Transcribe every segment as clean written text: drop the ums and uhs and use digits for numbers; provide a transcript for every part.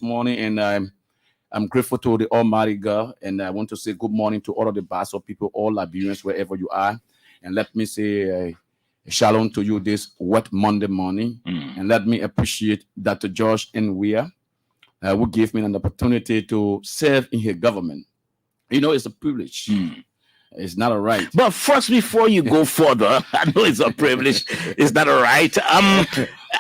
morning, and I'm grateful to the Almighty God, and I want to say good morning to all of the Bassa people, all Liberians, wherever you are, and let me say shalom to you this wet Monday morning, and let me appreciate Dr. George N. Weir, who gave me an opportunity to serve in his government. You know, it's a privilege. It's not a right. But first, before you go further, I know it's a privilege. It's not a right.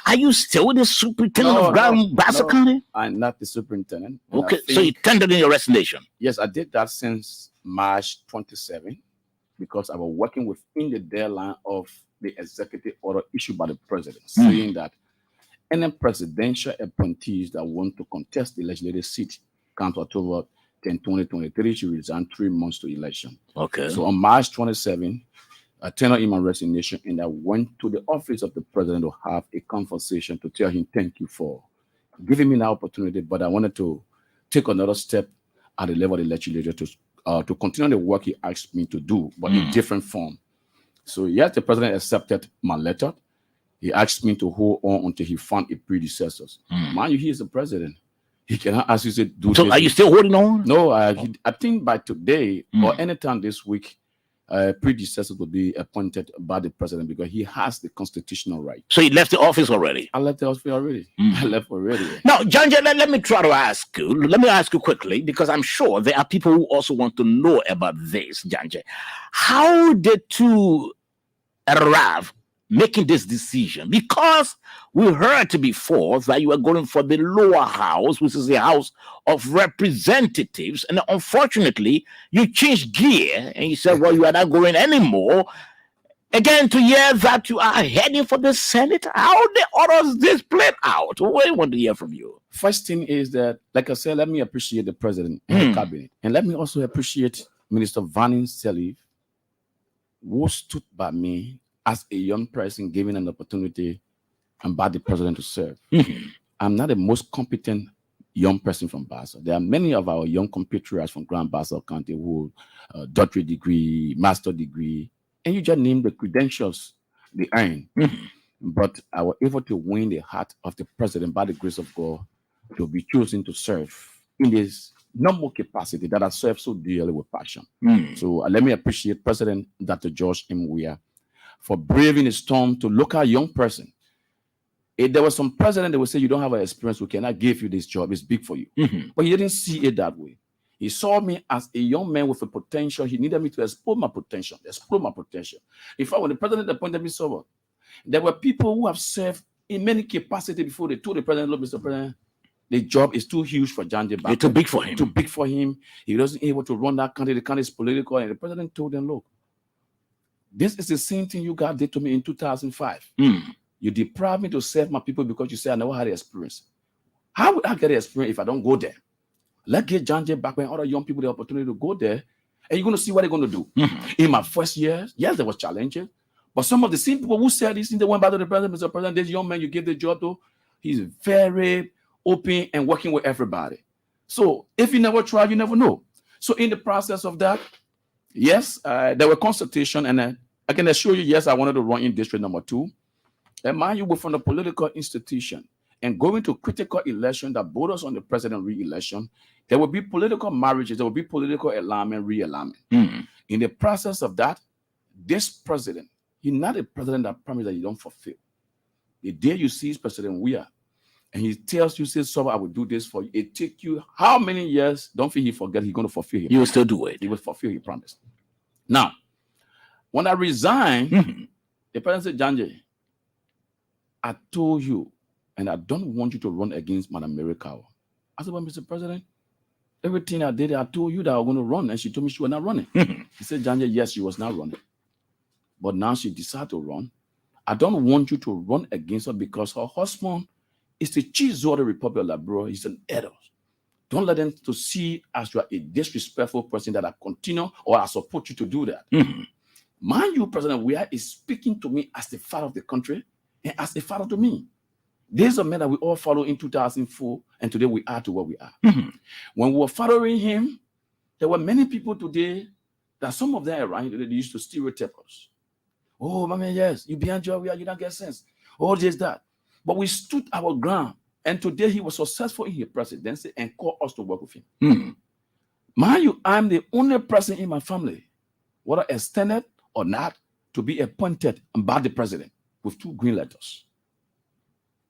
Are you still the superintendent of Grand Bassa County? I'm not the superintendent. Okay, so you tendered in your resignation. Yes, I did that since March 27 because I was working within the deadline of the executive order issued by the president, saying that any presidential appointees that want to contest the legislative seat come to October 10, 2023 should resign 3 months to election. Okay. So on March 27, I tendered in my resignation and I went to the office of the president to have a conversation to tell him thank you for giving me an opportunity, but I wanted to take another step at the level of the legislature to continue the work he asked me to do, but in different form. So yes, the president accepted my letter. He asked me to hold on until he found a predecessor. Mind you, he is the president. He cannot ask you to do. So, are you still holding on? No, I think by today or anytime this week, predecessor will be appointed by the president because he has the constitutional right. So, he left the office already? I left the office already. I left already. Now, Janjay, let me try to ask you. Let me ask you quickly because I'm sure there are people who also want to know about this, Janjay. How did you arrive making this decision? Because we heard before that you were going for the lower house, which is the House of Representatives, and unfortunately you changed gear and you said, well, you are not going anymore. Again, to hear that you are heading for the Senate, how the orders this played out? What do you want to hear from you? First thing is that, like I said, let me appreciate the president and the cabinet, and let me also appreciate Minister Vanin Selif, who stood by me as a young person given an opportunity and by the president to serve. I'm not the most competent young person from Bassa. There are many of our young compatriots from Grand Bassa County who doctorate degree, master degree, and you just name the credentials they earn. But I was able to win the heart of the president by the grace of God to be chosen to serve in this normal capacity that I serve so dearly with passion. So let me appreciate President Dr. George M. Weir for braving the storm to look at a young person. If there was some president that would say, you don't have an experience, we cannot give you this job, it's big for you. But he didn't see it that way. He saw me as a young man with a potential. He needed me to explore my potential. In fact, when the president appointed me Sorbor, there were people who have served in many capacities before they told the president, look, Mr. President, the job is too huge for Janjay. It's too big for him. Too big for him. He wasn't able to run that country. The country is political. And the president told them, look, this is the same thing you guys did to me in 2005. You deprived me to serve my people because you said I never had the experience. How would I get the experience if I don't go there? Let's get Janjay back when other young people the opportunity to go there, and you're going to see what they're going to do. In my first years, yes, there was challenges, but some of the same people who said this thing, they went back to the president, Mr. President, this young man you gave the job to, he's very open and working with everybody. So if you never try, you never know. So in the process of that, yes, there were consultation, and I can assure you, yes, I wanted to run in district number 2. And mind you, we're from the political institution and going to critical election that brought us on the president re-election. There will be political marriages, there will be political alignment, realignment. In the process of that, this president, he's not a president that promises that you don't fulfill. The day you see President Weir, and he tells you, says, so I will do this for you. It take you how many years? Don't think he forget, he's going to fulfill it. You will still do it. He will fulfill his promise. Now, when I resigned, the president said, Janjay, I told you, and I don't want you to run against Madam Mary Cow. I said, well, Mr. President, everything I did, I told you that I was going to run, and she told me she was not running. He said, Janjay, yes, she was not running. But now she decided to run. I don't want you to run against her because her husband is the chief of the Republic of Liberia. He's an adult. Don't let them to see as you are a disrespectful person that I continue or I support you to do that. Mind you, President Weir is speaking to me as the father of the country and as a father to me. There's a man that we all follow in 2004, and today we are to where we are. When we were following him, there were many people today that some of them around they used to stereotype us. Oh, my man, yes, you behind your way, you don't get sense. All this, that. But we stood our ground And today he was successful in his presidency and called us to work with him. Mm. Mind you, I'm the only person in my family, whether extended or not, to be appointed by the president with 2 green letters.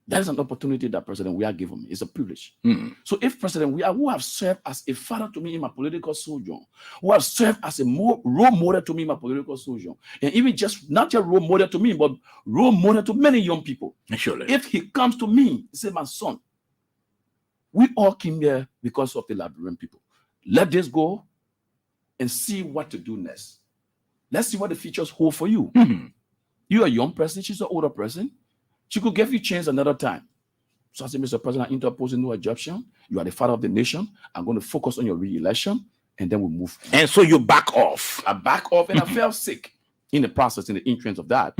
That is an opportunity that President we are given me. It's a privilege. Mm. So if President we are, who have served as a father to me in my political sojourn, who have served as a role model to me in my political sojourn, and even just not just role model to me, but role model to many young people. Surely. If he comes to me, he said, my son, we all came here because of the Liberian people. Let this go and see what to do next. Let's see what the futures hold for you. Mm. You're a young person, she's an older person. She could give you chance another time. So I said, Mr. President, I interpose no objection. You are the father of the nation. I'm going to focus on your re-election, and then we'll move. And so you back off. I back off, and I fell sick in the process, in the entrance of that.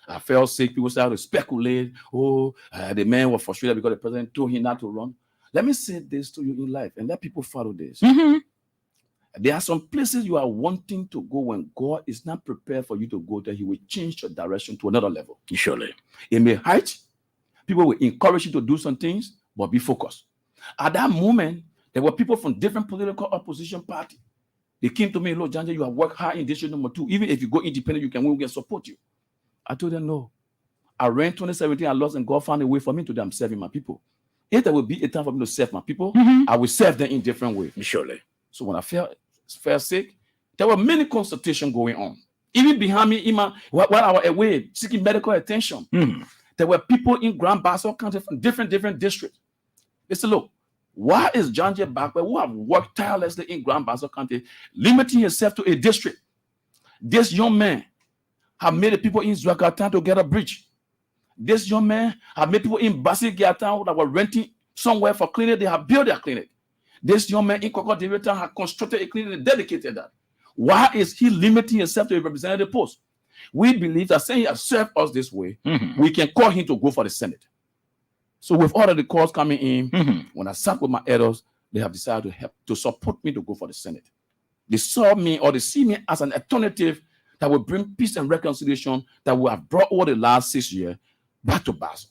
I fell sick. People started to speculate. Oh, the man was frustrated because the president told him not to run. Let me say this to you in life, and let people follow this. There are some places you are wanting to go when God is not prepared for you to go there. He will change your direction to another level. Surely. It may hurt. People will encourage you to do some things, but be focused. At that moment, there were people from different political opposition parties. They came to me, look, Janjay, you have worked hard in district number 2. Even if you go independent, we can support you. I told them, no. I ran 2017, I lost, and God found a way for me. Today I'm serving my people. If there will be a time for me to serve my people, I will serve them in different ways. Surely. So when I felt sick, there were many consultations going on. Even behind me, while I was away seeking medical attention, there were people in Grand Bassa County from different districts. They said, look, why is Janjay Gbaikpeh, who have worked tirelessly in Grand Bassa County, limiting himself to a district? This young man have made the people in Zwakatan to get a bridge. This young man have made people in Bassa that were renting somewhere for clinic. They have built their clinic. This young man in Kokodivita had constructed a clinic and dedicated that. Why is he limiting himself to a representative post? We believe that saying he has served us this way, we can call him to go for the Senate. So with all of the calls coming in, when I sat with my elders, they have decided to help, to support me to go for the Senate. They saw me, or they see me as an alternative that will bring peace and reconciliation that we have brought over the last 6 years back to Bassa,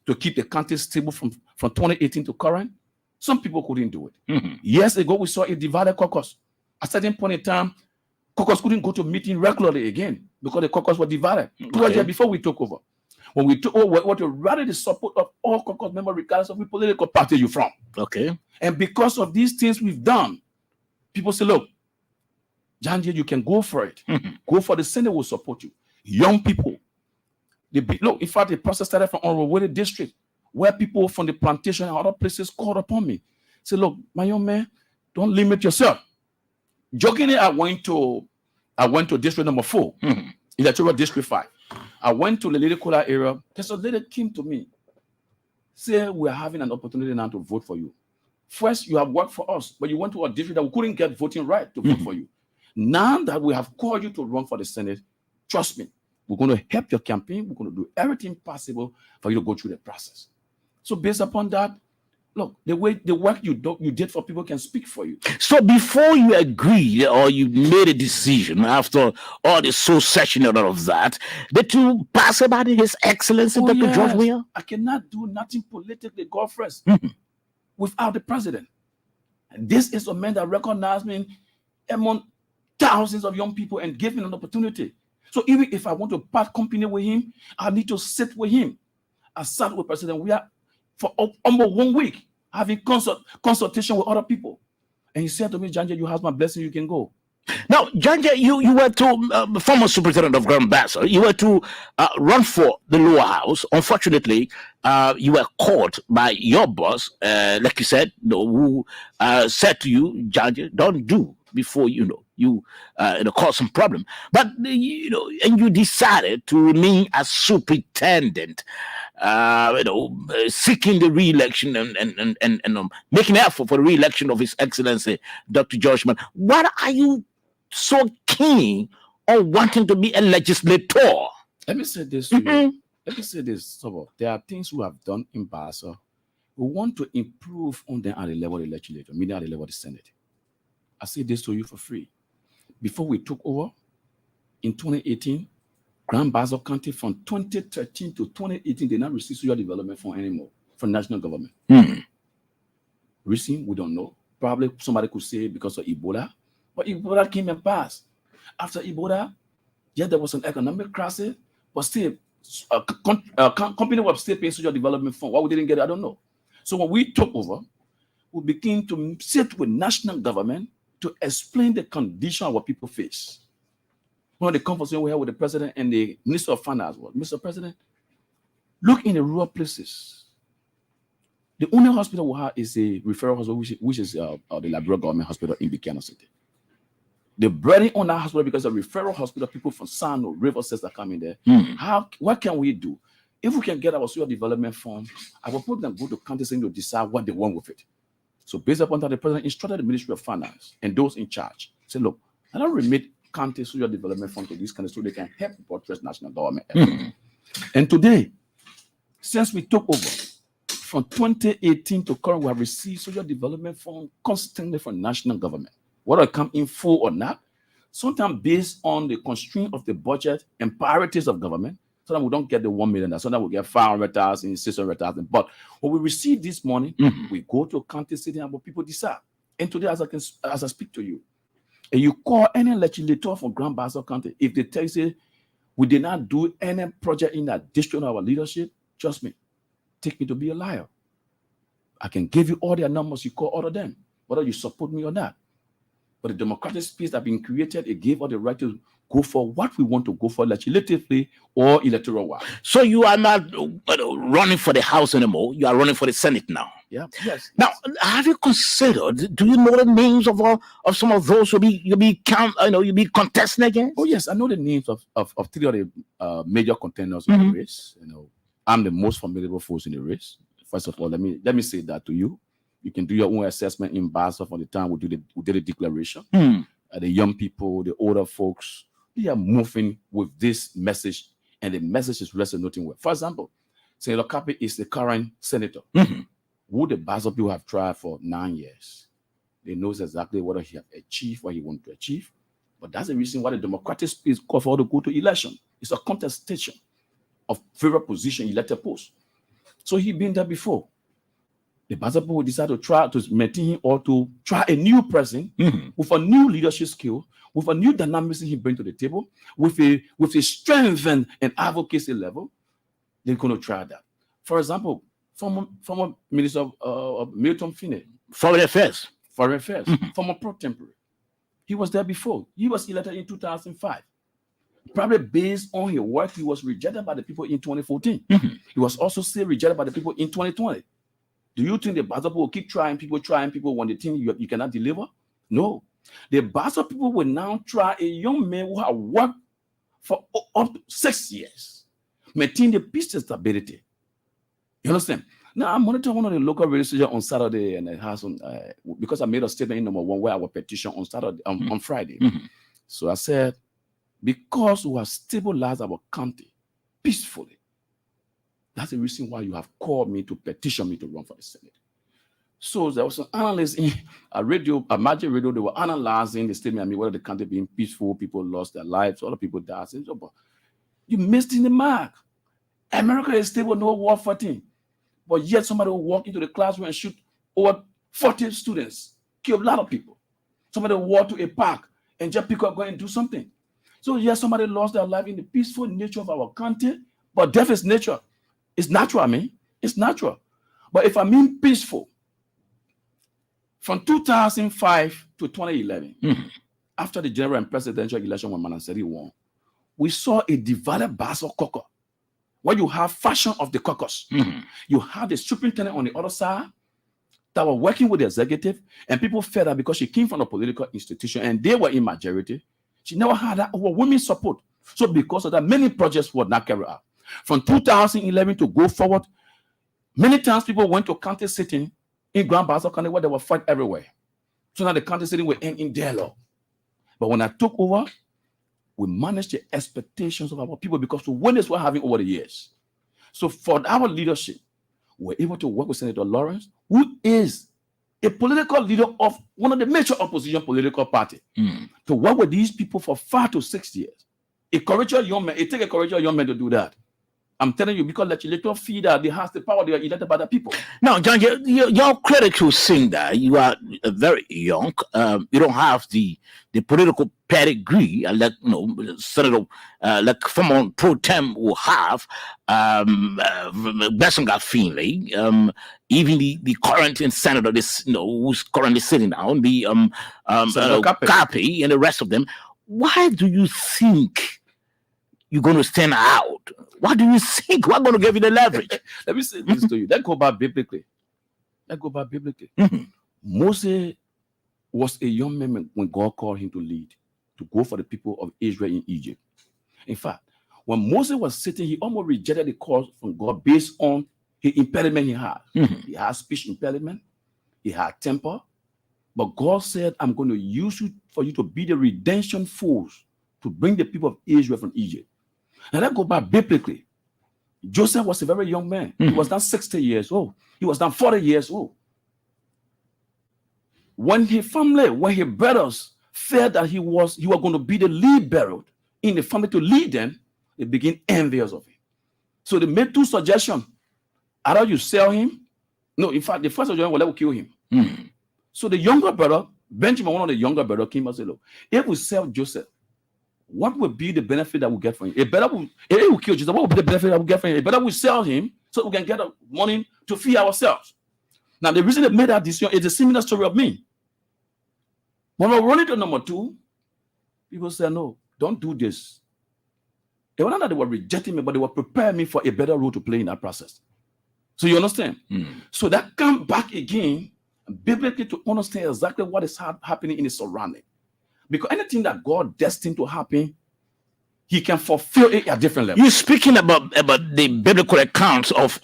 to keep the country stable from 2018 to current. Some people couldn't do it. Years ago, we saw a divided caucus. At a certain point in time, caucus couldn't go to meeting regularly again because the caucus were divided. 2 years before we took over. When we took over, we want to rally the support of all caucus members, regardless of which political party you're from. And because of these things we've done, people say, look, Janjay, you can go for it. Go for the Senate, will support you. Young people. Look, in fact, the process started from Onrowere district, where people from the plantation and other places called upon me. Say, look, my young man, don't limit yourself. Jokingly, I went to district number 4, electoral district 5. I went to the Lady Kola area. There's a lady came to me, say, we're having an opportunity now to vote for you. First, you have worked for us, but you went to a district that we couldn't get voting right to vote for you. Now that we have called you to run for the Senate, trust me, we're going to help your campaign. We're going to do everything possible for you to go through the process. So based upon that, look, the work you did for people can speak for you. So before you agreed or you made a decision after all the soul session and all of that, did you pass about His Excellency Dr. George Weah? I cannot do nothing politically, God first, without the president. And this is a man that recognized me among thousands of young people and gave me an opportunity. So even if I want to part company with him, I need to sit with him. I sat with President Weah for almost 1 week, having consultation with other people. And he said to me, Janjay, you have my blessing, you can go. Now, Janjay, you were to, former Superintendent-Grand Bassa, you were to run for the lower house. Unfortunately, you were caught by your boss, like you said, who said to you, Janjay, don't do before you cause some problem. But and you decided to remain as superintendent, seeking the re-election and making effort for the re-election of His Excellency Dr. George Weah. Why are you so keen on wanting to be a legislator? Let me say this to you. Let me say this, Sorbor. There are things we have done in Bassa. We want to improve on them at the level of the legislature, meaning at the level of the Senate. I say this to you for free. Before we took over in 2018, Grand Bassa County from 2013 to 2018 did not receive social development fund anymore. from national government. Reason, we don't know. Probably somebody could say because of Ebola, but Ebola came and passed. After Ebola, yes, there was an economic crisis, but still, company was still paying social development fund. Why we didn't get it, I don't know. So when we took over, we began to sit with national government to explain the condition our people face. One of the conversations we had with the president and the Minister of Finance was, Mr. President, look in the rural places. The only hospital we have is a referral hospital, which is the Liberia government hospital in Buchanan City. The breading on that hospital because of referral hospital, people from Sano, River States are coming there. What can we do? If we can get our social development fund, I will put them go to county to decide what they want with it. So based upon that, the president instructed the Ministry of Finance and those in charge. Say, look, I don't remit county social development fund to these countries so they can help buttress national government. And today, since we took over, from 2018 to current, we have received social development fund constantly from national government. Whether it come in full or not, sometimes based on the constraint of the budget and priorities of government, sometimes we don't get the 1 million, sometimes we get 500,000, 600,000. But when we receive this money, we go to a county city and people decide. And today, as I speak to you, and you call any legislator from Grand Bassa County, if they tell you we did not do any project in that district of our leadership, trust me, take me to be a liar. I can give you all their numbers, you call all of them, whether you support me or not. But the democratic space that has been created, it gave us the right to go for what we want to go for legislatively or electoral-wise. So you are not running for the House anymore. You are running for the Senate now. Yeah. Yes. Now, have you considered? Do you know the names of some of those you'll be contesting against? Oh yes, I know the names of 3 of the major contenders in the race. I'm the most formidable force in the race. First of all, let me say that to you. You can do your own assessment in Bassa from the time we did the declaration. The young people, the older folks, they are moving with this message, and the message is resonating well. For example, Senator Gbaikpeh is the current senator who the Bassa people have tried for 9 years. They know exactly what he has achieved, what he wants to achieve. But that's the reason why the democratic space called for all to go to election. It's a contestation of favorite position, elected post. So he's been there before. The Bassa people decide to try to maintain him or to try a new person with a new leadership skill, with a new dynamism he brings to the table, with a strength and advocacy level. They're going to try that. For example, former Minister of Milton Finney, Foreign Affairs, former pro tempore. He was there before. He was elected in 2005. Probably based on his work, he was rejected by the people in 2014. He was also still rejected by the people in 2020. Do you think the Bassa people will keep trying people when they think you cannot deliver? No. The Bassa people will now try a young man who has worked for up to 6 years, maintain the peace and stability. You understand? Now, I monitored one of the local radio stations on Saturday, and it has because I made a statement in number 1 where our petition on Saturday on Friday. So I said, because we have stabilized our county peacefully, that's the reason why you have called me to petition me to run for the Senate. So there was an analyst in a major radio, they were analyzing the statement, whether the country being peaceful, people lost their lives, other people died. So, but you missed in the mark. America is stable, no war fighting. But yet somebody will walk into the classroom and shoot over 40 students, kill a lot of people. Somebody will walk to a park and just pick up, go and do something. So yes, somebody lost their life in the peaceful nature of our country, but death is nature. It's natural, it's natural. But if I mean peaceful, from 2005 to 2011, after the general and presidential election when Manasseri won, we saw a divided Bassa caucus, where you have faction of the caucus. You have the superintendent on the other side that were working with the executive, and people felt that because she came from a political institution and they were in majority, she never had that overwhelming support. So because of that, many projects were not carried out. From 2011 to go forward, many times people went to county sitting in Grand Bassa County where they were fight everywhere. So now the county sitting will end in dialogue. But when I took over, we managed the expectations of our people because the winners we're having over the years. So for our leadership, we're able to work with Senator Lawrence, who is a political leader of one of the major opposition political party, to work with these people for 5 to 6 years. A courageous young man, it takes a courageous young man to do that. I'm telling you, because legislator feel that they have the power, they are elected by the people. Now, Janjay, your critical saying that you are very young. You don't have the political pedigree, like Senator, like former pro tem will have. Bassa Finley, even the current senator, who's currently sitting down, the Gbaikpeh and the rest of them. Why do you think you're going to stand out? What do you think? We're going to give you the leverage? Let me say this to you. Let's go back biblically. Moses was a young man when God called him to lead, to go for the people of Israel in Egypt. In fact, when Moses was sitting, he almost rejected the call from God based on the impediment he had. He had speech impediment. He had temper. But God said, I'm going to use you for you to be the redemption force to bring the people of Israel from Egypt. And let's go back biblically. Joseph was a very young man. He was not 60 years old. He was not 40 years old. When his family, when his brothers felt that he was going to be the lead bearer in the family to lead them, they became envious of him. So they made two suggestions. Either you sell him. No, in fact, the first suggestion was let us kill him. So the younger brother, Benjamin, one of the younger brothers, came and said, look, if we sell Joseph, what would be the benefit that we get from him? If we kill Joseph, what would be the benefit that we get from him? Better we sell him so we can get money to feed ourselves. Now, the reason they made that decision is a similar story of me. When we're running to number 2, people said, no, don't do this. They were not that they were rejecting me, but they were preparing me for a better role to play in that process. So you understand? So that come back again, biblically, to understand exactly what is happening in the surrounding. Because anything that God destined to happen, he can fulfill it at different levels. You're speaking about the biblical accounts of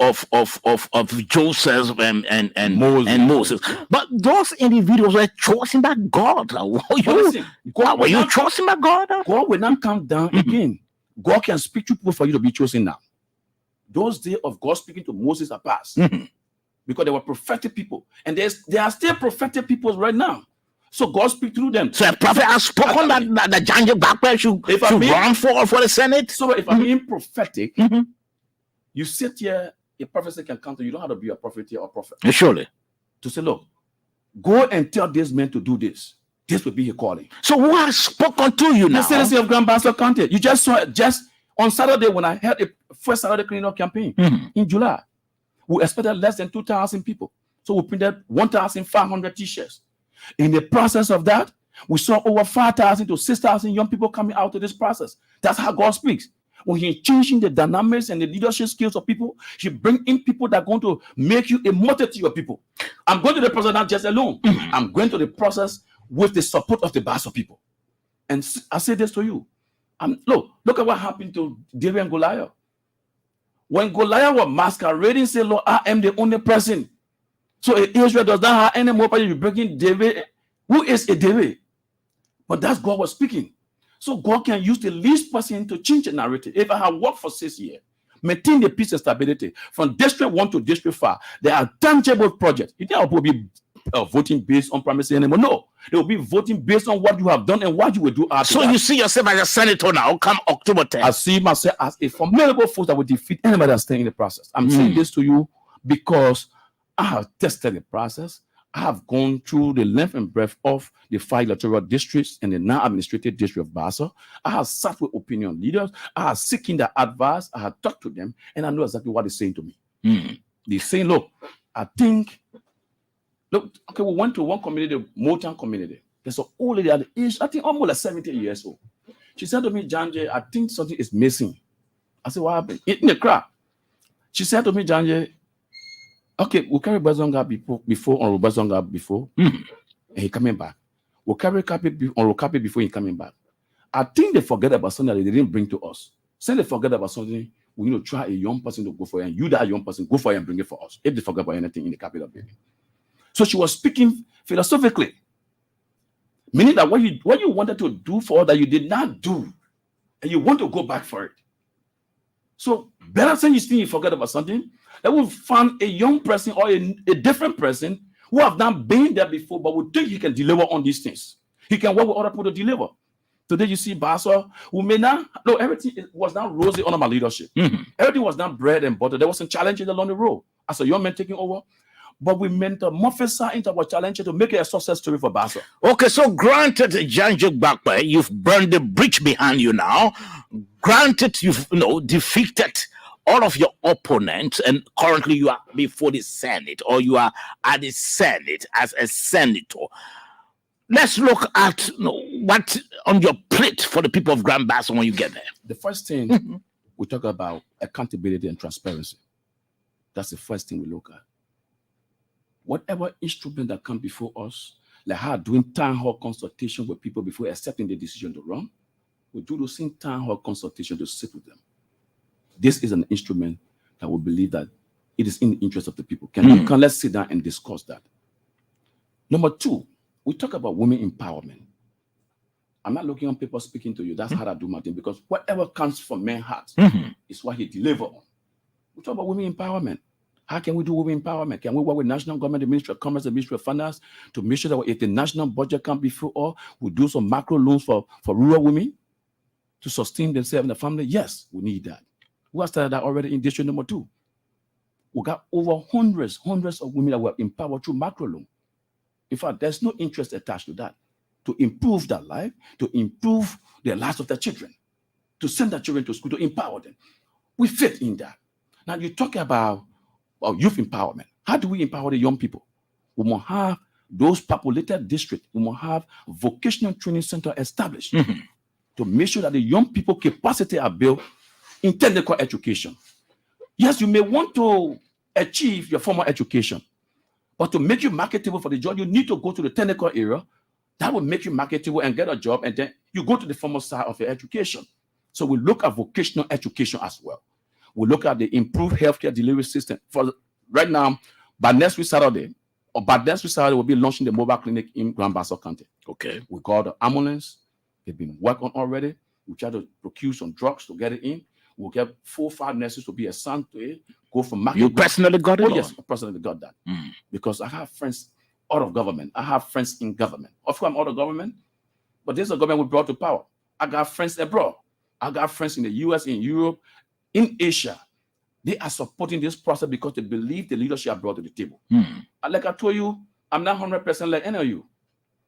Joseph and Moses. But those individuals were chosen by God. Were you chosen by God? God will not come down again. God can speak to people for you to be chosen now. Those days of God speaking to Moses are past. Because they were prophetic people. And there are still prophetic people right now. So God speak through them. So a prophet has spoken that Janjay Gbaikpeh should run for the Senate. So if I'm being prophetic, you sit here, a prophecy can come to you. You don't have to be a prophet here or prophet. Surely. To say, look, go and tell this man to do this. This will be his calling. So who has spoken to you now? The citizen of Grand Bassa County. You just saw it just on Saturday when I had a first Saturday cleanup campaign in July. We expected less than 2,000 people. So we printed 1,500 t-shirts. In the process of that, we saw over 5,000 to 6,000 young people coming out of this process. That's how God speaks. When He's changing the dynamics and the leadership skills of people, He brings in people that are going to make you a multitude of people. I'm going to the process not just alone. I'm going to the process with the support of the Bassa people. And I say this to you. Look at what happened to David and Goliath. When Goliath was masquerading, say, Lord, I am the only person. So Israel does not have any more power. You bringing David. Who is a David? But that's God was speaking. So God can use the least person to change the narrative. If I have worked for 6 years, maintain the peace and stability from district 1 to district 5, there are tangible projects. You think I will be voting based on promises anymore? No, they will be voting based on what you have done and what you will do after. So you see yourself as a senator now, come October 10th. I see myself as a formidable force that will defeat anybody that's staying in the process. I'm saying this to you because I have tested the process. I have gone through the length and breadth of the 5 electoral districts and the non-administrative district of Bassa. I have sat with opinion leaders. I have seeking their advice. I have talked to them, and I know exactly what they're saying to me. They're saying, look, okay, we went to one community, the Motown community. There's an old lady at the age, I think almost like 70 years old. She said to me, Janjay, I think something is missing. I said, what happened? In the crowd. She said to me, Janjay, okay, we'll carry Bazonga before on Bazonga before, and he coming back. We'll carry on Okapi before he coming back. I think they forget about something that they didn't bring to us. Say they forget about something, we need to try a young person to go for it, and you, that young person, go for it and bring it for us. If they forget about anything in the capital building. So she was speaking philosophically, meaning that what you wanted to do for that you did not do, and you want to go back for it. So better than you think you forget about something, that will find a young person or a different person who have not been there before, but will think he can deliver on these things. He can work with other people to deliver. Today you see Bassa, who may not, no, everything was not rosy under my leadership. Everything was not bread and butter. There was some challenges along the road. As a young man taking over, but we metamorphose into our challenge to make it a success story for Bassa. Okay, so granted, Janjay Gbaikpeh, you've burned the bridge behind you now. Granted, you've defeated all of your opponents, and currently you are before the Senate, or you are at the Senate as a senator. Let's look at what on your plate for the people of Grand Bassa when you get there. The first thing we talk about accountability and transparency. That's the first thing we look at. Whatever instrument that comes before us, like how doing town hall consultation with people before accepting the decision to run, we do the same town hall consultation to sit with them. This is an instrument that we believe that it is in the interest of the people. Let's sit down and discuss that. Number two, we talk about women empowerment. I'm not looking on people speaking to you. That's how I do my thing, because whatever comes from men's hearts is what he delivers on. We talk about women empowerment. How can we do women empowerment? Can we work with national government, the Ministry of Commerce, the Ministry of Finance, to make sure that if the national budget comes before all, we do some macro loans for rural women to sustain themselves and their family? Yes, we need that. We have started that already in district number 2. We got over hundreds of women that were empowered through macro loan. In fact, there's no interest attached to that. To improve their life, to improve the lives of their children, to send their children to school, to empower them. We fit in that. Now you talk about youth empowerment. How do we empower the young people? We must have those populated districts. We must have vocational training center established to make sure that the young people capacity are built in technical education. Yes, you may want to achieve your formal education, but to make you marketable for the job, you need to go to the technical area. That will make you marketable and get a job, and then you go to the formal side of your education. So we look at vocational education as well. We look at the improved healthcare delivery system. For right now, by next week Saturday, we'll be launching the mobile clinic in Grand Bassa County. Okay. We got the ambulance. They've been worked on already. We try to procure some drugs to get it in. We'll get 4 or 5 nurses to be assigned to it. Go from market. You personally got it? Oh, yes, I personally got that. Because I have friends out of government. I have friends in government. Of course, I'm out of government, but this is a government we brought to power. I got friends abroad. I got friends in the US, in Europe, in Asia. They are supporting this process because they believe the leadership I brought to the table. Like I told you, I'm not 100% like any of you.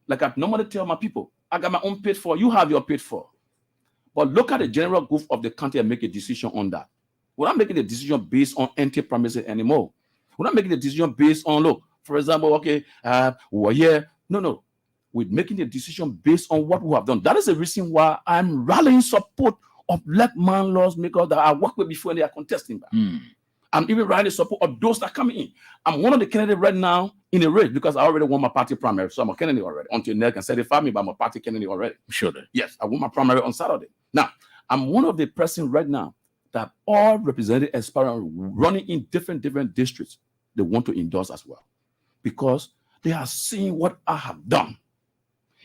Like I normally tell my people, I got my own paid for. You have your paid for. But look at the general group of the country and make a decision on that. We're not making a decision based on empty promises anymore. We're not making a decision based on, look, for example, okay, we're here. No. We're making a decision based on what we have done. That is the reason why I'm rallying support of black man laws makers that I worked with before and they are contesting that. I'm even rallying support of those that are coming in. I'm one of the candidates right now in a race because I already won my party primary. So I'm a candidate already. Until Ned can certify me, but I'm a party candidate already. Sure. Yes, I won my primary on Saturday. Now, I'm one of the person right now that all representative aspirants running in different districts, they want to endorse as well. Because they are seeing what I have done.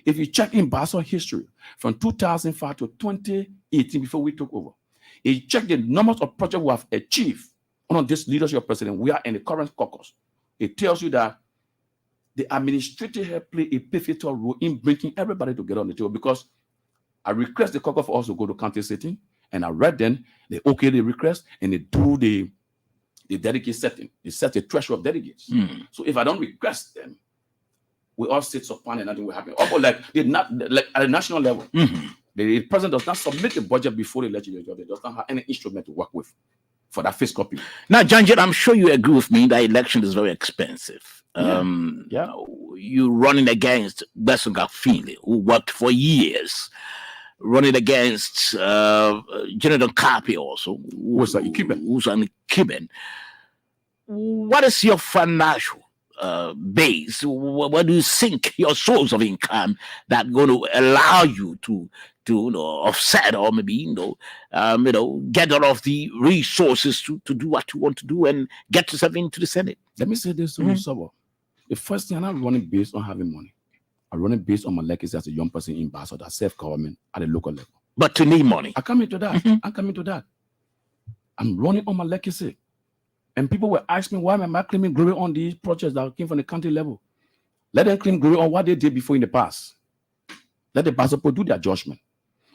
If you check in Bassa history, from 2005 to 2018, before we took over, if you check the numbers of projects we have achieved under this leadership of President, we are in the current caucus. It tells you that the administrative have played a pivotal role in bringing everybody together on the table, because I request the caucus for us to go to county sitting, and I read them, they okay the request, and they do the delegate setting. They set a threshold of delegates. So if I don't request them, we all sit upon and nothing will happen. Or like at a national level, the president does not submit the budget before the legislature. They does not have any instrument to work with for that fiscal period. Now, Janjay, I'm sure you agree with me that election is very expensive. You're running against Bassa who worked for years, running against General Kapi also, who's an Cuban. What is your financial base? What do you think your source of income that going to allow you to offset or maybe get all of the resources to do what you want to do and get yourself into the Senate? Let me say this to you, Sorbor. The first thing, I'm not running based on having money. I'm running based on my legacy as a young person in Bassa, that self-government at a local level. But to need money. I come into that. I'm coming to that. I'm running on my legacy. And people were asking me, why am I claiming glory on these projects that came from the country level? Let them claim glory on what they did before in the past. Let the Bassa people do their judgment.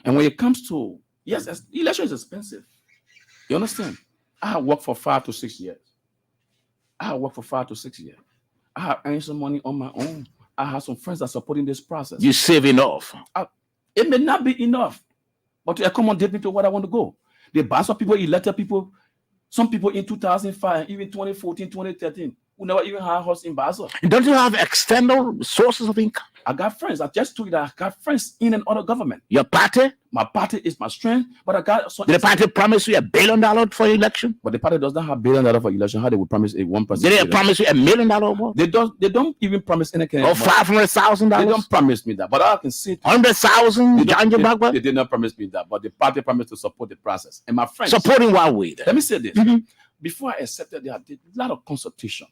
And when it comes to, yes, election is expensive. You understand? I have worked for 5 to 6 years. I have earned some money on my own. I have some friends that are supporting this process. You save enough. It may not be enough, but to accommodate me to what I want to go. The Bassa people elected people, some people in 2005, even 2014, 2013, who never even had a house in Bassa. Don't you have external sources of income? I got friends. I just told you that I got friends in and out of government. Your party? My party is my strength, but I got. Did the party promise you $1 billion for election? But the party does not have $1 billion for election. How they would promise a 1%? Did they promise you $1 million award? They don't even promise anything. Or $500,000? They don't promise me that. But I can see 100,000. Janjay. They did not promise me that. But the party promised to support the process. And my friends supporting what way? Let me say this. Before I accepted that, I did a lot of consultation.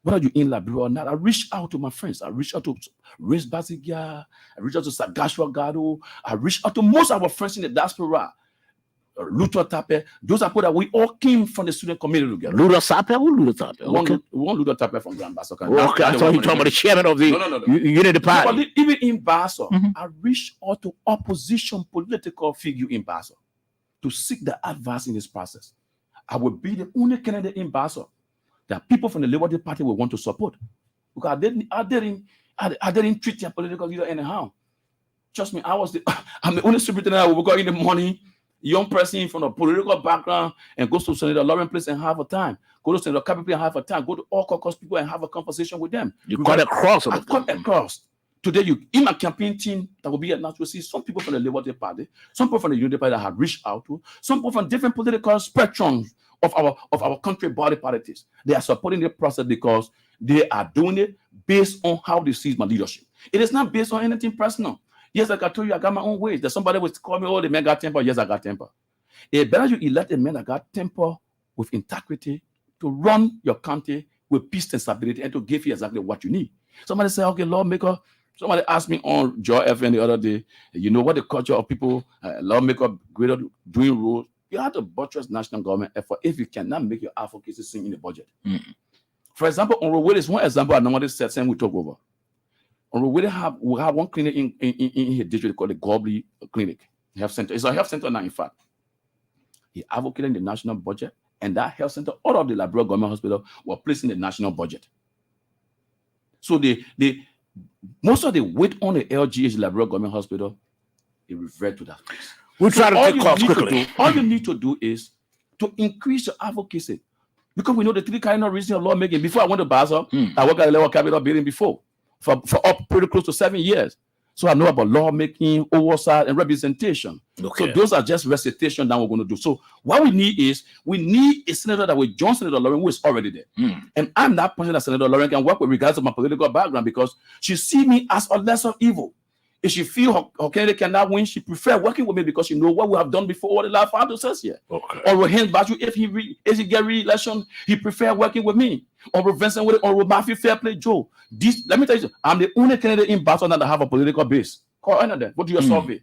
Whether you're in Liberia or not, I reached out to my friends. I reached out to Race Basigia. I reached out to Sagashwa Gado. I reached out to most of our friends in the diaspora. Luther Tape. Those are people that we all came from the student community together. Luther Tape? Who Luther Tape? One Luther Tape from Grand Bassa. Okay, I thought you were talking about the chairman of the Unity Party. But even in Bassa, I reached out to opposition political figure in Bassa to seek the advice in this process. I will be the only candidate in Bassa that people from the Liberty Party will want to support. Because I didn't treat their political leader anyhow. Trust me, I'm the only superintendent that will go in the morning, young person from a political background, and goes to Senator Lawrence Place and have a time. Go to Senator Gbaikpeh and have a time. Go to all caucus people and have a conversation with them. You cut across. I cut across. Today, in my campaign team that will be at National, see some people from the Liberty Party, some people from the Unity Party that have reached out to, some people from different political spectrums of our country body politics. They are supporting the process because they are doing it based on how they see my leadership. It is not based on anything personal. Yes, like I told you, I got my own ways. There's somebody would call me, oh, the man got temper. Yes, I got temper. It's better you elect a man that got temper with integrity to run your country with peace and stability and to give you exactly what you need. Somebody say, okay, lawmaker. Somebody asked me on Joy FM the other day, you know what the culture of people, lawmaker, greater doing rules. You have to buttress national government effort if you cannot make your advocacy sing in the budget. For example, on Road is one example I normally said, saying we talk over. On Road we have one clinic in his district called the Gbaikpeh Clinic Health Center. It's a health center now, in fact. He advocated in the national budget, and that health center, all of the Liberia government hospital were placed in the national budget. So most of the weight on the LGH Liberia government hospital, it revert to that place. We'll try to take off quickly. All you need to do is to increase your advocacy. Because we know the three kind of reasons of lawmaking. Before I went to Bassa, I worked at the Level Capital Building before for up pretty close to 7 years. So I know about lawmaking, oversight, and representation. Okay. So those are just recitation that we're going to do. So what we need a senator that will join Senator Lawrence, who is already there. And I'm that person that Senator Lawrence can work with regardless of my political background, because she see me as a lesser evil. If she feel her candidate cannot win, she prefer working with me because she know what we have done before all the last 5 to 6 years. Okay. Or with him, if he get re-election, he prefer working with me. Or with Vincent with it, or with Matthew Fairplay Joe. Let me tell you, I'm the only candidate in Bassa that have a political base. Call another. Go do your survey.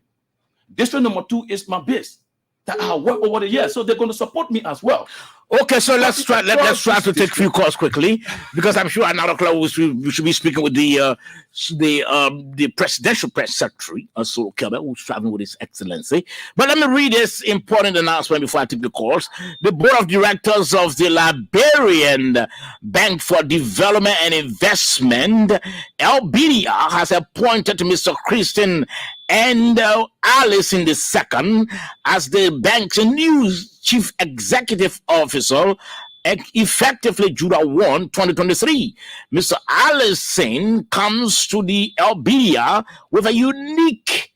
District number 2 is my base that I work over the years, so they're going to support me as well. Okay, so let's try to take a few calls quickly, because I'm sure at 9 o'clock we should be speaking with the presidential press secretary, Sorbor, who's traveling with His Excellency. But let me read this important announcement before I take the calls. The board of directors of the Liberian Bank for Development and Investment, LBDR, has appointed Mr. Christian and Alice in the second as the bank's new chief executive officer, effectively July 1, 2023. Mr. Allison comes to the LBDR with a unique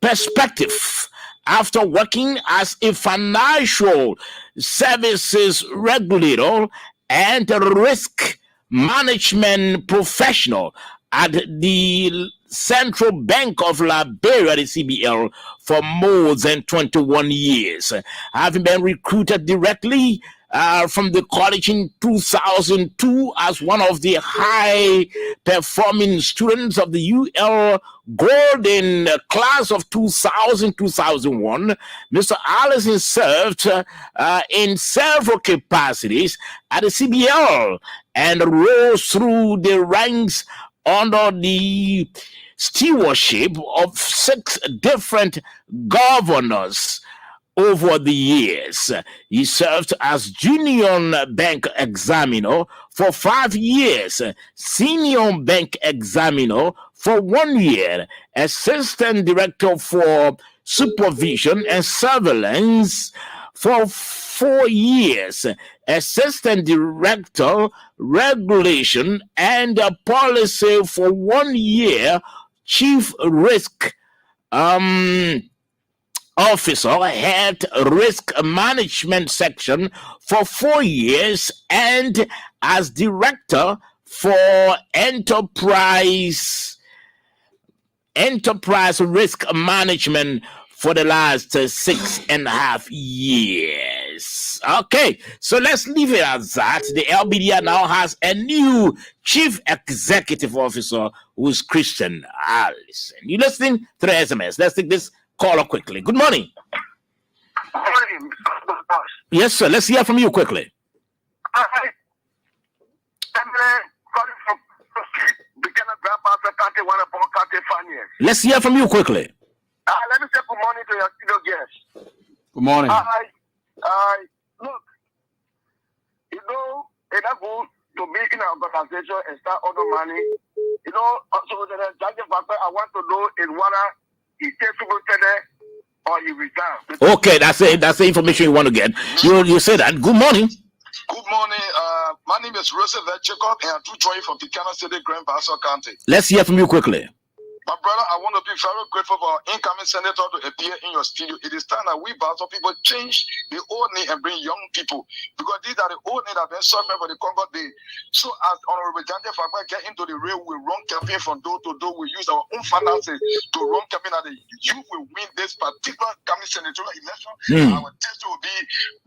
perspective after working as a financial services regulator and a risk management professional at the Central Bank of Liberia, the CBL, for more than 21 years. Having been recruited directly from the college in 2002 as one of the high-performing students of the UL Golden class of 2000-2001, Mr. Allison served in several capacities at the CBL and rose through the ranks under the stewardship of 6 different governors over the years. He served as junior bank examiner for 5 years, senior bank examiner for 1 year, assistant director for supervision and surveillance for 4 years, assistant director regulation and policy for 1 year, chief risk officer, head risk management section for 4 years, and as director for enterprise risk management for the last 6.5 years. Okay, so let's leave it at that. The LBDA now has a new chief executive officer who's Christian Allison. You listening to the SMS? Let's take this caller quickly. Good morning. Good morning, Mr. Boss. Yes, sir. Let's hear from you quickly. I'm calling from Beginner-Grand Bassa County, Wanapon County, 5 years. Let's hear from you quickly. Let me say good morning to your studio guests. Good morning. Look, you know, it's not good to be in an organization and start other money. You know, so the Janjay, I want to know in whether he takes superintendent or he resigns. Okay, that's it. That's the information you want to get. You say that. Good morning. Good morning. My name is Roosevelt Jacob, and I do join from Janjay, Bassa County. Let's hear from you quickly. My brother, I want to be very grateful for our incoming senator to appear in your studio. It is time that we Bassa people change the old name and bring young people, because these are the old names that have been suffering for the Congo Day. So as Honorable Janjay get into the real, we run campaign from door to door. We use our own finances to run campaign that the youth will win this particular coming senatorial election. Our district will be,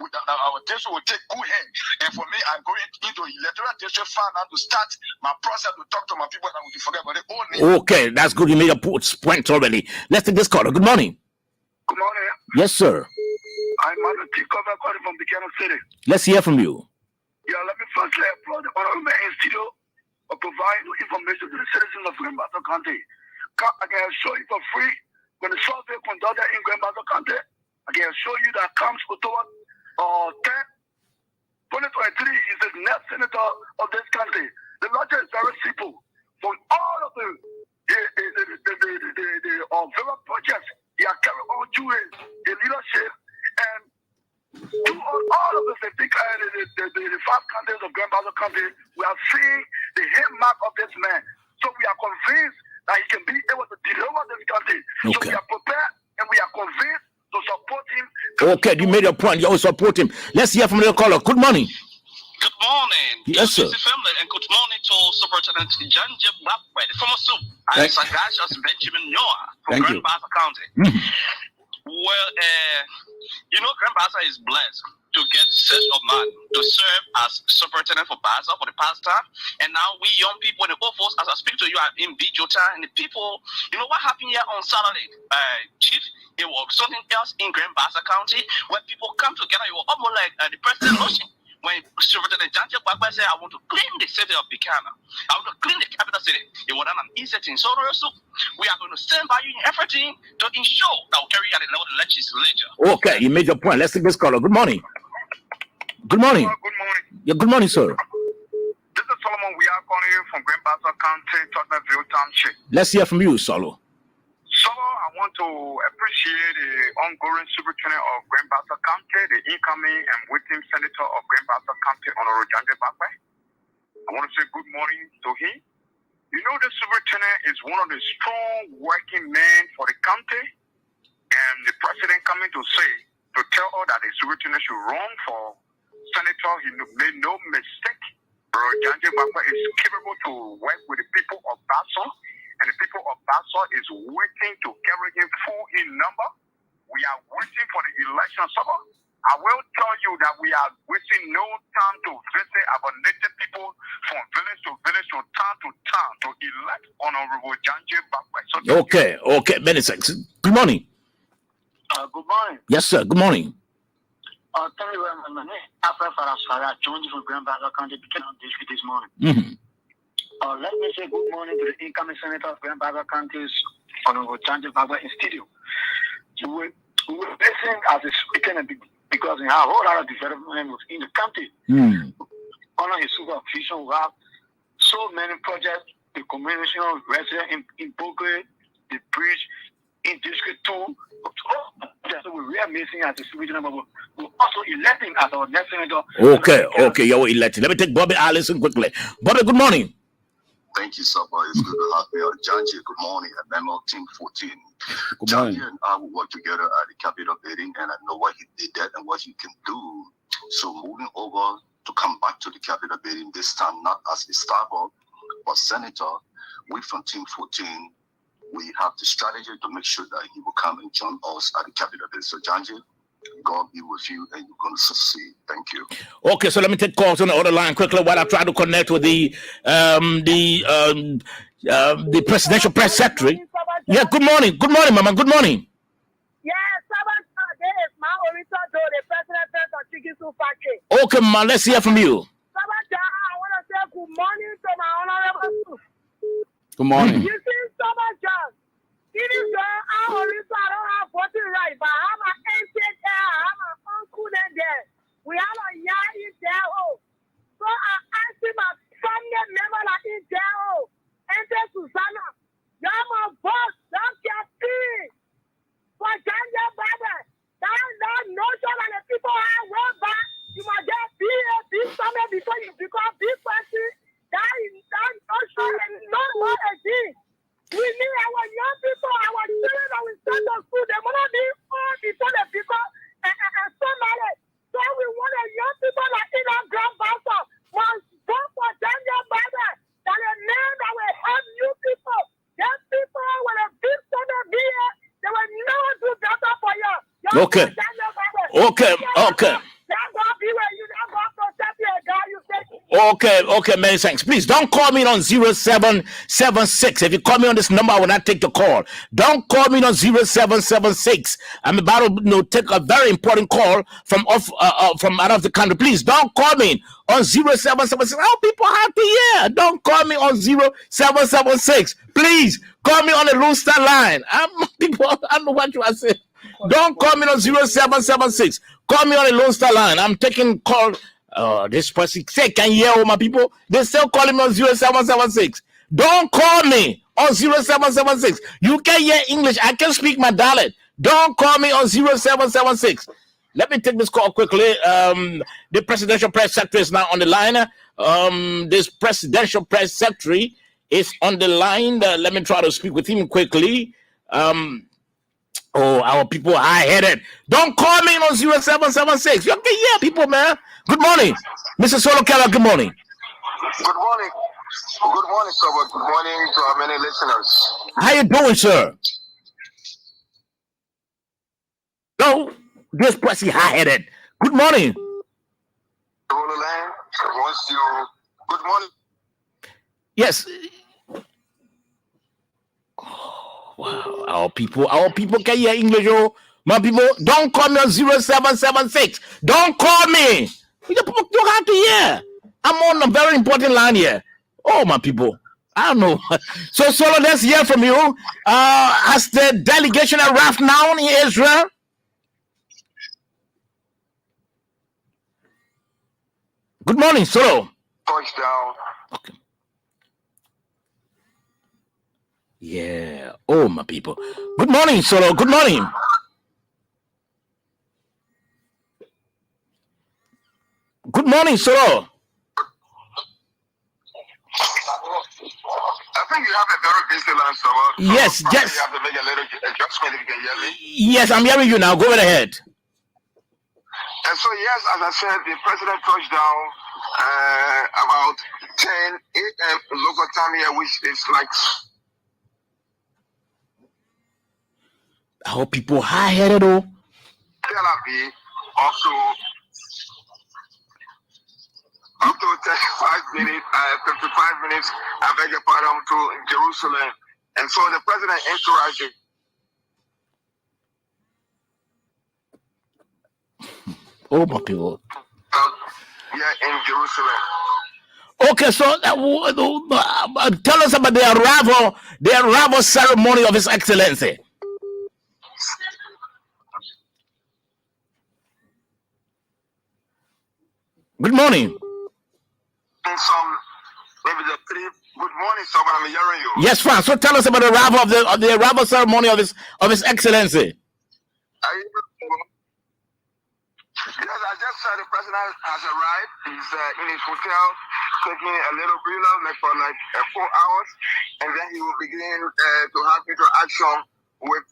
our district will take good hand. And for me, I'm going into electoral district fund to start my process to talk to my people that will forget about the old name. Okay, that's good. You made a point already. Let's take this caller. Good morning. Good morning. Yes, sir. I'm Manu Tikover calling from Buchanan City. Let's hear from you. Yeah, let me firstly applaud the Honorable Institute of providing information to the citizens of Grand Bassa County. I can assure you for free, when the survey conducted in Grand Bassa County, I can assure you that comes toward 2023 is the next senator of this country. The logic is very simple. From all of the various projects they are carrying on doing the leadership, and to all of the 5 counties of Grand Bassa County, we are seeing the hand mark of this man. So we are convinced that he can be able to deliver this country. Okay. So we are prepared and we are convinced to support him. Okay, you made a point. You always support him. Let's hear from the caller. Good morning. Good morning. Yes, sir. Family, and good morning to Superintendent-Grand Janjay, the former Soup. I'm Sagacious Benjamin Noah from Grand Bassa County. Well, Grand Bassa is blessed to get such a man to serve as superintendent for Bassa for the past time. And now we young people in the workforce, as I speak to you, I'm in Bijota, and the people, what happened here on Saturday, Chief? It was something else in Grand Bassa County where people come together. It was almost like the president motion. When Superintendent-Grand Gbaikpeh said, I want to clean the city of Buchanan, I want to clean the capital city, it was not an easy thing. So we are going to stand by you in everything to ensure that we carry out the level of the legislature. Okay, you made your point. Let's take this caller. Good morning. Good morning. Good morning. Yeah, good morning, sir. This is Solomon. We are calling you from Grand Bassa County, Tottenville Township. Let's hear from you, Solo. So I want to appreciate the ongoing superintendent of Grand Bassa County, the incoming and waiting senator of Grand Bassa County, Honorable Janjay. I want to say good morning to him. You know, the superintendent is one of the strong working men for the county, and the president coming to say, to tell her that the superintendent should run for senator. He made no mistake. Bro, Janjay is capable to work with the people of Bassa. And the people of Bassa is waiting to carry him full in number. We are waiting for the election. So I will tell you that we are wasting no time to visit our native people from village to village, to town to elect Honorable Janjay. So Okay, many thanks. Good morning. Good morning. Yes, sir. Good morning. Thank you very much. After Farasfara, joined you from Grand Bassa County, Buchanan District this morning. Let me say good morning to the incoming Senator of Grand Bassa County's Honorable Janjay in studio. We were listening as a speaker because we have a whole lot of development in the county. Under his supervision, we have so many projects, the community of residents in Gbaikpeh, the bridge in District 2. So we are missing as a superintendent, but we're also electing as our next senator. Okay, you're elected. Let me take Bobby Allison quickly. Bobby, good morning. Thank you, Sorbor. It's good to have me on. Janjay, good morning. A member of Team 14. Good morning. Janjay and I will work together at the Capitol building, and I know what he did there and what he can do. So moving over to come back to the Capitol building this time, not as a starter, but senator, we from Team 14, we have the strategy to make sure that he will come and join us at the Capitol building. So Janjay, God be with you, and you're going to succeed. Thank you. Okay, so let me take calls on the other line quickly while I try to connect with the presidential press secretary. Yeah, good morning, Mama. Good morning. Okay, Ma, let's hear from you. I want to say good morning to my honorable. Good morning. You see, John. Even though I don't have voting rights, but I have an ancient there, I have an uncle there. We have a young in there. So I asked him a family member like in there. Enter Susanna. Y'all my boss, don't get paid. For Janjay Baba. That notion that the people have well back. You must get be somewhere before you become big person. That notion is not more a thing. We need our young people, our children that we send to school. They want to be all before the people and somebody. So we want the young people like in our Grand Bassa must vote for Janjay Baba. That a man that will help you people. Young people with a big son of beer, they will never do better for you. Okay. Okay, many thanks. Please don't call me on 0776. If you call me on this number, I will not take the call. Don't call me on 0776. I'm about to take a very important call from out of the country. Please don't call me on 0776. Oh, people have to hear. Don't call me on 0776. Please call me on the Rooster line. People, I don't know what you are saying. Don't call me on 0776. Call me on the Lone Star line. I'm taking call. This person say, can you hear all my people? They still calling me on 0776. Don't call me on 0776. You can hear English. I can speak my dialect. Don't call me on 0776. Let me take this call quickly. The presidential press secretary is now on the line. This presidential press secretary is on the line. Let me try to speak with him quickly. Our people are high-headed. Don't call me on 0776. You can hear people, man. Good morning. Mr. Solo Keller, good morning. Good morning. Good morning, Sorbor. Good morning to our many listeners. How you doing, sir? No, this person high-headed. Good morning. Good morning. Yes. Wow, our people can hear English, oh. My people, don't call me on 0776. Don't call me. You have to hear. I'm on a very important line here. Oh, my people. I don't know. So, Solo, let's hear from you. Has the delegation arrived now in Israel? Good morning, Solo. Touchdown. Okay. Yeah. Oh, my people. Good morning, Solo. Good morning. Good morning, Solo. I think you have a very busy line, Sorbor. Yes. You have to make a little adjustment if you can hear me. Yes, I'm hearing you now. Go right ahead. And so, yes, as I said, the president touched down about 10 a.m. local time here, which is like... Our people high-headed, oh. Tel Aviv, up to 35 minutes, 55 minutes, I beg your pardon, to Jerusalem. And so the president interacted. Oh, my people. Yeah, in Jerusalem. Okay, so tell us about the arrival ceremony of His Excellency. Good morning. Maybe the three. Good morning, someone. I'm hearing you. Yes, fine. So tell us about the arrival ceremony of His Excellency. Yes, I just saw the president has arrived. He's in his hotel, taking a little breather for 4 hours, and then he will begin to have interaction with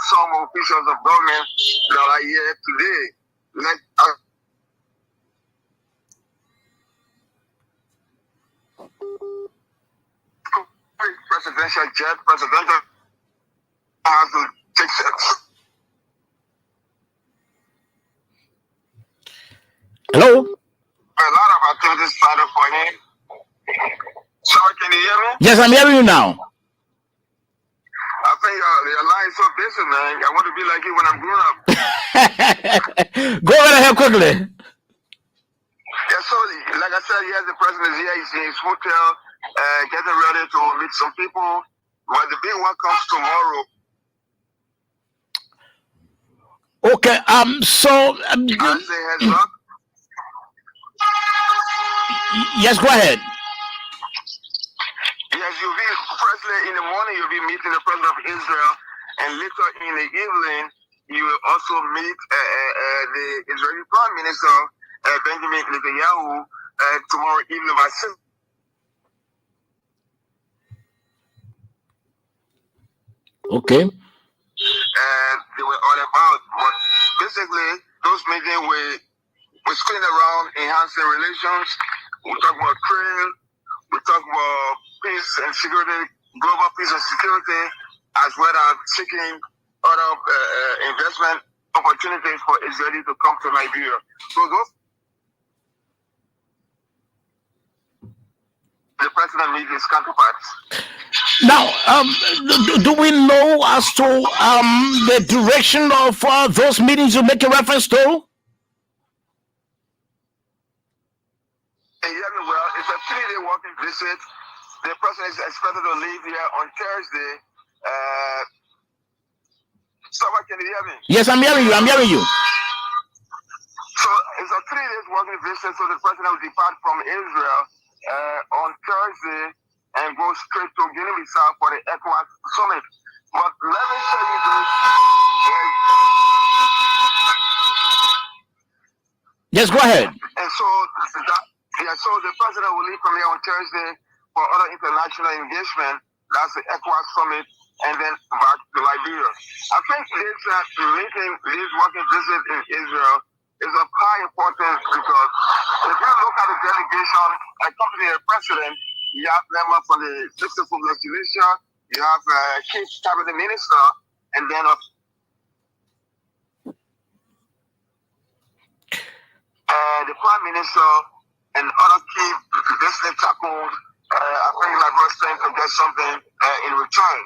some officials of government that are here today. Presidential jet, presidential has to take steps. Hello? A lot of activities started for him. Sorry, can you hear me? Yes, I'm hearing you now. I think your line is so busy, man. I want to be like you when I'm grown up. Go right ahead quickly. Yeah, so like I said, yes, the president is here. He's in his hotel, getting ready to meet some people. But the big one comes tomorrow. Okay, so I say heads up. Yes, go ahead. Yes, you'll be firstly in the morning. You'll be meeting the president of Israel, and later in the evening, you will also meet the Israeli Prime Minister Benjamin Netanyahu tomorrow evening by 6. Okay. They were all about, but basically, those meetings we screen around enhancing relations. We talk about trade. We talk about peace and security, global peace and security, as well as seeking other investment opportunities for Israeli to come to Liberia. So those the president meets his counterparts. Now, do we know as to the direction of those meetings you make a reference to? Yeah, well, it's a 3-day working visit. The president is expected to leave here on Thursday. Someone, can you hear me? Yes, I'm hearing you. I'm hearing you. So it's a 3-day working visit. So the president will depart from Israel on Thursday and go straight to Guinea-Bissau for the ECOWAS summit. But let me tell you this. Yes, go ahead. And so so the president will leave from here on Thursday for other international engagement. That's the ECOWAS summit, and then back to Liberia. I think this working visit in Israel is of high importance because if you look at the delegation accompanying the president, you have members from the 64th legislature, you have chief cabinet minister, and then the prime minister and other key business tackles. I think Liberia is trying to get something in return.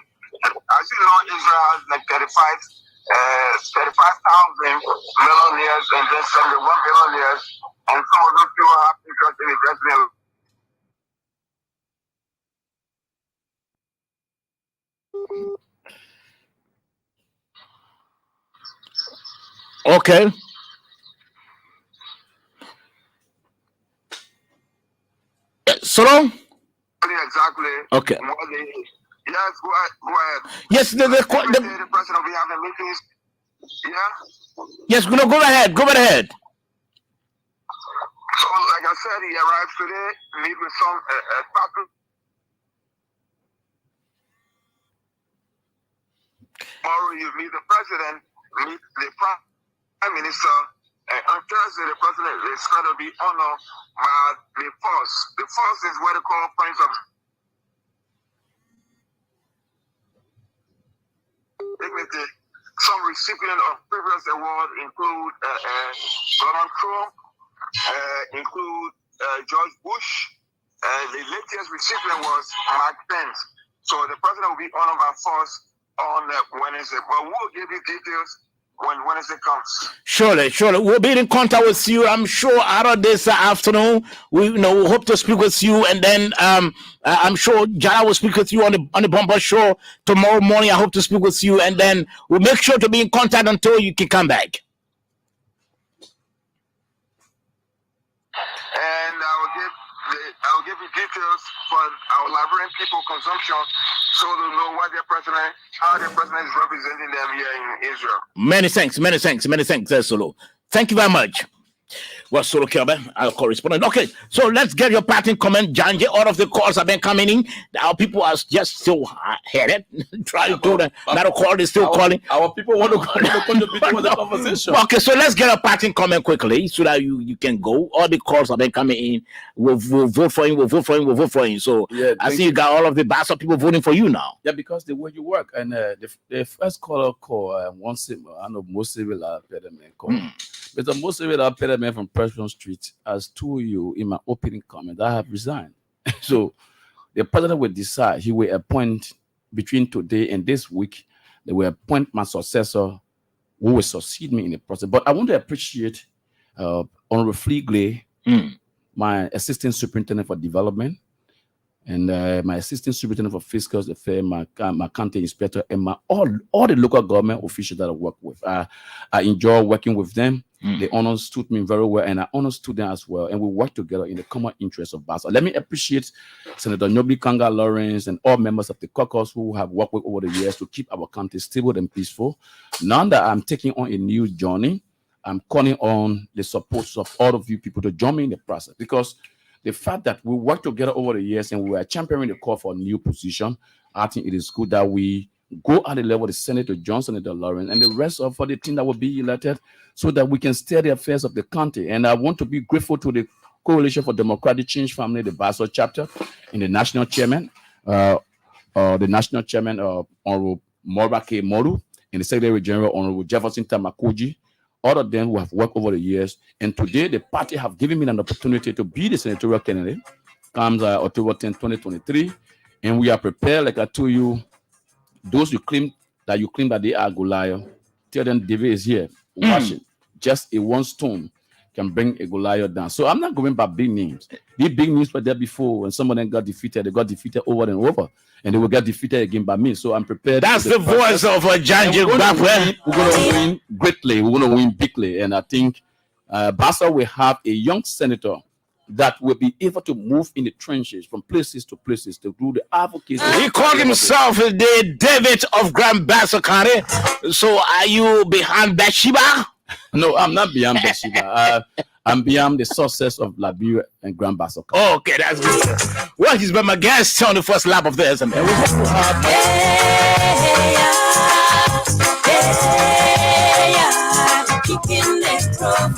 As you know, Israel has like 35,000 millionaires and then 71 billionaires, and some of those people have interest in investment. Okay. So long? Exactly. Okay. Yes, go ahead. Yes, the president will be having meetings. Yeah? Yes, go ahead. Go right ahead. So, like I said, he arrives today, meet with some partners. Tomorrow, you meet the president, meet the prime minister. On Thursday, the president is going to be honored by the force. The force is what they call Prince of Dignity. Some recipients of previous awards include Donald Trump, include George Bush. The latest recipient was Mike Pence. So the president will be honored by force on Wednesday. But we'll give you details when Wednesday comes. Surely. We'll be in contact with you. I'm sure out of this afternoon, we hope to speak with you, and then I'm sure Jana will speak with you on the Bumper Show tomorrow morning. I hope to speak with you, and then we'll make sure to be in contact until you can come back. And I will give you details for our Liberian people consumption, so to know what how their president is representing them here in Israel. Many thanks, Solo. Thank you very much. Well, Solo Kelbe, our correspondent. Okay, so let's get your parting comment, Janjay. All of the calls have been coming in. Our people are just still headed. Trying to not call, they're still calling. Our people want to contribute to the conversation. Okay, so let's get a parting comment quickly so that you can go. All the calls have been coming in. We'll vote for him. So yeah, I see you got all of the Bassa people voting for you now. Yeah, because the way you work. And the first caller call, I know most civil pediment call. But the most civil pediment from President Street has told you in my opening comment, I have resigned. So the president will decide. He will appoint between today and this week. They will appoint my successor who will succeed me in the process. But I want to appreciate Honorable Fleegley, my assistant superintendent for development, and my assistant superintendent for fiscal affairs, my county inspector, and all the local government officials that I work with. I enjoy working with them. They understood me very well, and I understood them as well. And we work together in the common interest of Bassa. Let me appreciate Senator Nobly Kanga Lawrence and all members of the caucus who have worked with over the years to keep our country stable and peaceful. Now that I'm taking on a new journey, I'm calling on the support of all of you people to join me in the process, because the fact that we worked together over the years and we were championing the call for a new position, I think it is good that we go at the level of Senator Johnson and the Lawrence and the rest of the team that will be elected, so that we can steer the affairs of the country. And I want to be grateful to the Coalition for Democratic Change family, the Bassa chapter, and the national chairman, Honorable Morake Moru, and the Secretary General, Honorable Jefferson Tamakuji, all of them who have worked over the years. And today, the party have given me an opportunity to be the senatorial candidate. Comes October 10, 2023. And we are prepared, like I told you, those you claim that they are Goliath, tell them David is here. Watch it. Just a one stone can bring a Goliath down. So I'm not going by big names. These big names were there before. When some of them got defeated, they got defeated over and over. And they will get defeated again by me. So I'm prepared. That's the voice of Janjay. We're going to win greatly. We're going to win bigly. And I think Bassa will have a young senator that will be able to move in the trenches from places to places to do the advocacy. He called himself the David of Grand Bassa County. So are you behind Bathsheba? No, I'm not beyond Bathsheba. I'm beyond the success of Liberia and Grand Bassa County. Okay, that's good. Well, he's been my guest on the first lap of the SM. And we hope to have keeping it from